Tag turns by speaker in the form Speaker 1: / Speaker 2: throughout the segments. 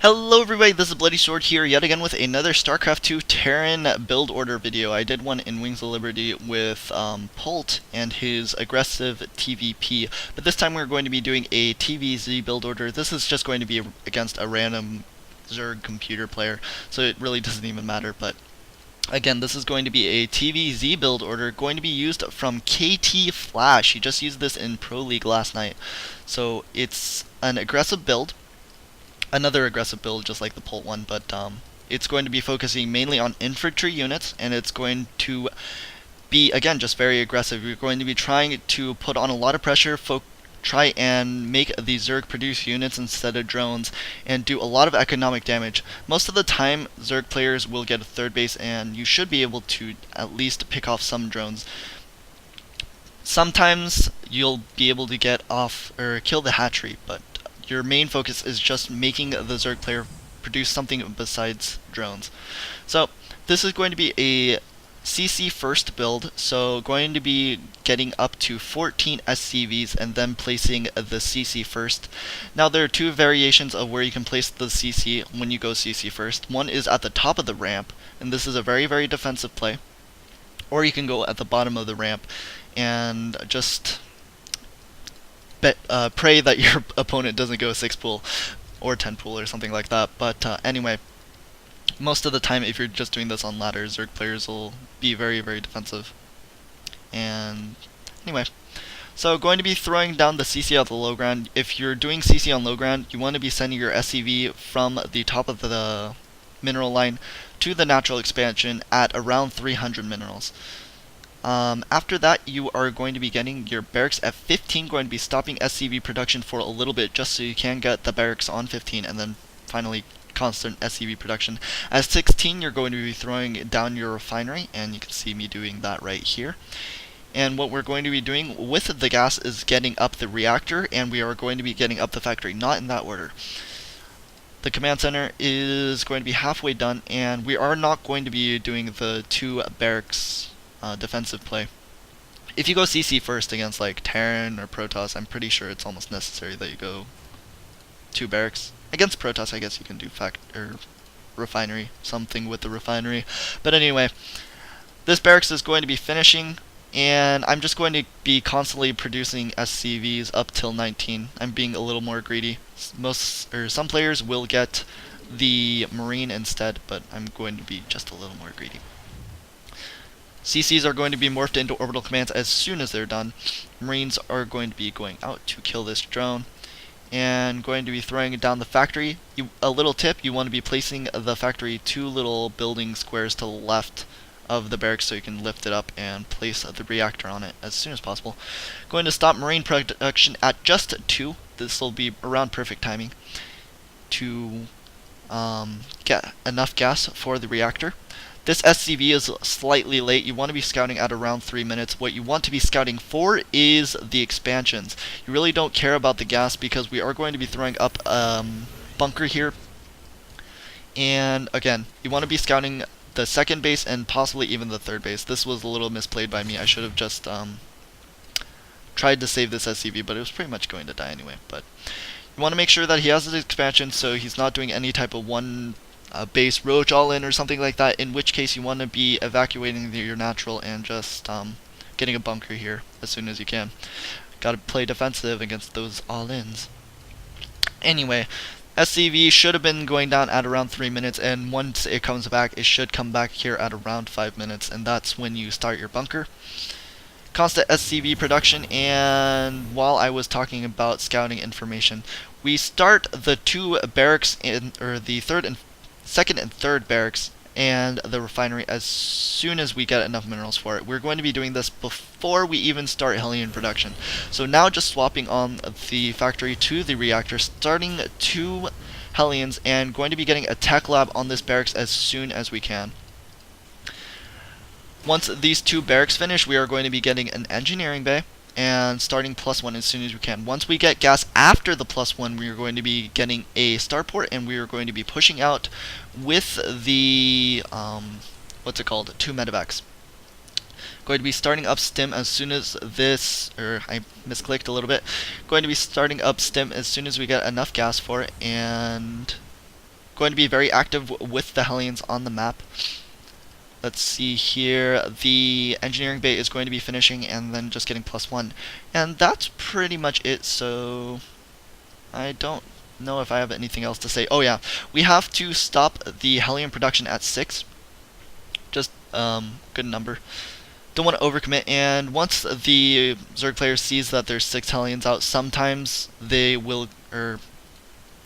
Speaker 1: Hello everybody, this is Bloody Sword here yet again with another StarCraft 2 Terran build order video. I did one in Wings of Liberty with Pult and his aggressive TVP, but this time we're going to be doing a TvZ build order. This is just going to be against a random Zerg computer player, so it really doesn't even matter, but again, this is going to be a TvZ build order, going to be used from kt.flash. He just used this in Pro League last night. So it's an aggressive build, another aggressive build just like the Pult one, but it's going to be focusing mainly on infantry units, and it's going to be, again, just very aggressive. You're going to be trying to put on a lot of pressure, try and make the Zerg produce units instead of drones, and do a lot of economic damage. Most of the time, Zerg players will get a third base, and you should be able to at least pick off some drones. Sometimes you'll be able to get off or kill the hatchery, but your main focus is just making the Zerg player produce something besides drones. So this is going to be a CC first build, so going to be getting up to 14 SCVs and then placing the CC first. Now there are two variations of where you can place the CC when you go CC first. One is at the top of the ramp, and this is a very defensive play. Or you can go at the bottom of the ramp and just pray that your opponent doesn't go 6 pool or 10 pool or something like that. But anyway, most of the time if you're just doing this on ladders, Zerg players will be very defensive. And anyway, so going to be throwing down the CC at the low ground. If you're doing CC on low ground, you want to be sending your SCV from the top of the mineral line to the natural expansion at around 300 minerals. After that, you are going to be getting your barracks at 15, going to be stopping SCV production for a little bit just so you can get the barracks on 15, and then finally constant SCV production. At 16, you're going to be throwing down your refinery, and you can see me doing that right here. And what we're going to be doing with the gas is getting up the reactor, and we are going to be getting up the factory, not in that order. The command center is going to be halfway done, and we are not going to be doing the 2 barracks defensive play. If you go CC first against like Terran or Protoss, I'm pretty sure it's almost necessary that you go 2 barracks. Against Protoss, I guess you can do refinery, something with the refinery. But anyway, this barracks is going to be finishing, and I'm just going to be constantly producing SCVs up till 19. I'm being a little more greedy. Some players will get the Marine instead, but I'm going to be just a little more greedy. CCs are going to be morphed into orbital commands as soon as they're done. Marines are going to be going out to kill this drone, and going to be throwing down the factory. A little tip, you want to be placing the factory 2 little building squares to the left of the barracks so you can lift it up and place the reactor on it as soon as possible. Going to stop Marine production at just 2. This will be around perfect timing to get enough gas for the reactor. This SCV is slightly late. You want to be scouting at around 3 minutes. What you want to be scouting for is the expansions. You really don't care about the gas because we are going to be throwing up bunker here. And again, you want to be scouting the second base and possibly even the third base. This was a little misplayed by me. I should have just tried to save this SCV, but it was pretty much going to die anyway. But you want to make sure that he has his expansion so he's not doing any type of one base roach all in or something like that, in which case you want to be evacuating your natural and just getting a bunker here as soon as you can. Gotta play defensive against those all-ins. Anyway, SCV should have been going down at around 3 minutes, and once it comes back, it should come back here at around 5 minutes, and that's when you start your bunker. Constant SCV production, and while I was talking about scouting information, we start the 2 barracks or the second and third barracks and the refinery as soon as we get enough minerals for it. We're going to be doing this before we even start Hellion production. So now just swapping on the factory to the reactor, starting 2 Hellions, and going to be getting a tech lab on this barracks as soon as we can. Once these 2 barracks finish, we are going to be getting an engineering bay and starting +1 as soon as we can. Once we get gas after the +1, we are going to be getting a starport, and we are going to be pushing out with the 2 medivacs. Going to be starting up stim as soon as this, or I misclicked a little bit. Going to be starting up stim as soon as we get enough gas for it, and going to be very active with the hellions on the map. Let's see here, the engineering bay is going to be finishing and then just getting +1. And that's pretty much it, so I don't know if I have anything else to say. Oh yeah, we have to stop the hellion production at 6. Just good number. Don't want to overcommit, and once the Zerg player sees that there's 6 hellions out, sometimes they will, or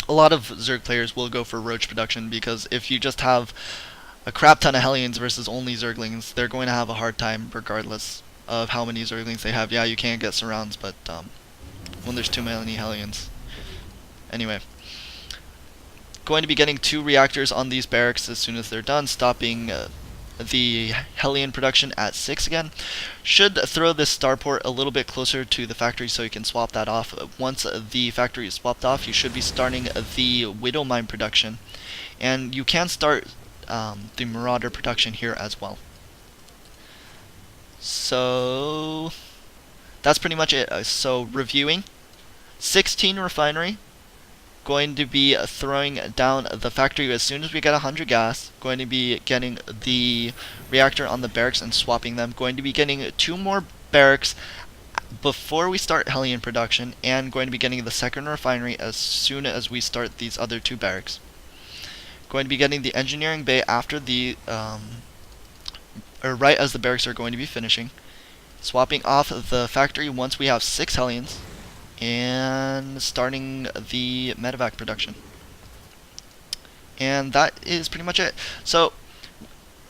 Speaker 1: a lot of Zerg players will go for roach production, because if you just have a crap ton of hellions versus only Zerglings, they're going to have a hard time regardless of how many Zerglings they have. Yeah, you can get surrounds, but when there's too many hellions. Anyway, going to be getting 2 reactors on these barracks as soon as they're done, stopping the hellion production at 6 again. Should throw this starport a little bit closer to the factory so you can swap that off. Once the factory is swapped off, you should be starting the widow mine production, and you can start the marauder production here as well. So that's pretty much it. So reviewing, 16 refinery, going to be throwing down the factory as soon as we get 100 gas, going to be getting the reactor on the barracks and swapping them, going to be getting 2 more barracks before we start hellion production, and going to be getting the second refinery as soon as we start these other 2 barracks. Going to be getting the engineering bay after the or right as the barracks are going to be finishing, swapping off the factory once we have 6 hellions, and starting the medivac production. And that is pretty much it. So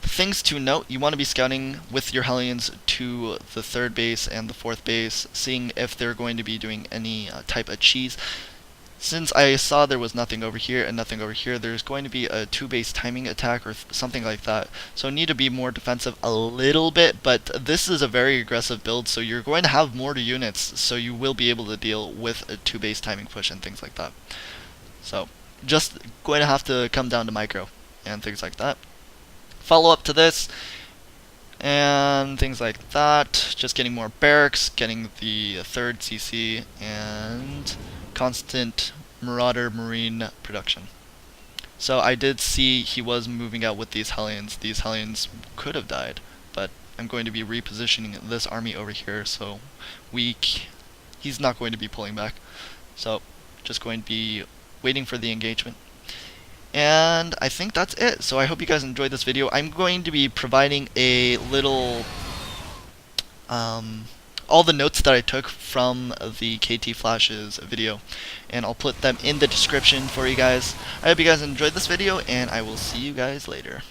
Speaker 1: things to note, you want to be scouting with your hellions to the 3rd base and the 4th base, seeing if they're going to be doing any type of cheese. Since I saw there was nothing over here and nothing over here, there's going to be a 2-base timing attack or something like that. So need to be more defensive a little bit, but this is a very aggressive build, so you're going to have more units, so you will be able to deal with a 2-base timing push and things like that. So just going to have to come down to micro and things like that. Follow up to this and things like that. Just getting more barracks, getting the 3rd CC, and constant marauder marine production. So I did see he was moving out with these hellions. These hellions could have died, but I'm going to be repositioning this army over here, so he's not going to be pulling back. So just going to be waiting for the engagement. And I think that's it. So I hope you guys enjoyed this video. I'm going to be providing a little all the notes that I took from the kt.flash's video, and I'll put them in the description for you guys. I hope you guys enjoyed this video, and I will see you guys later.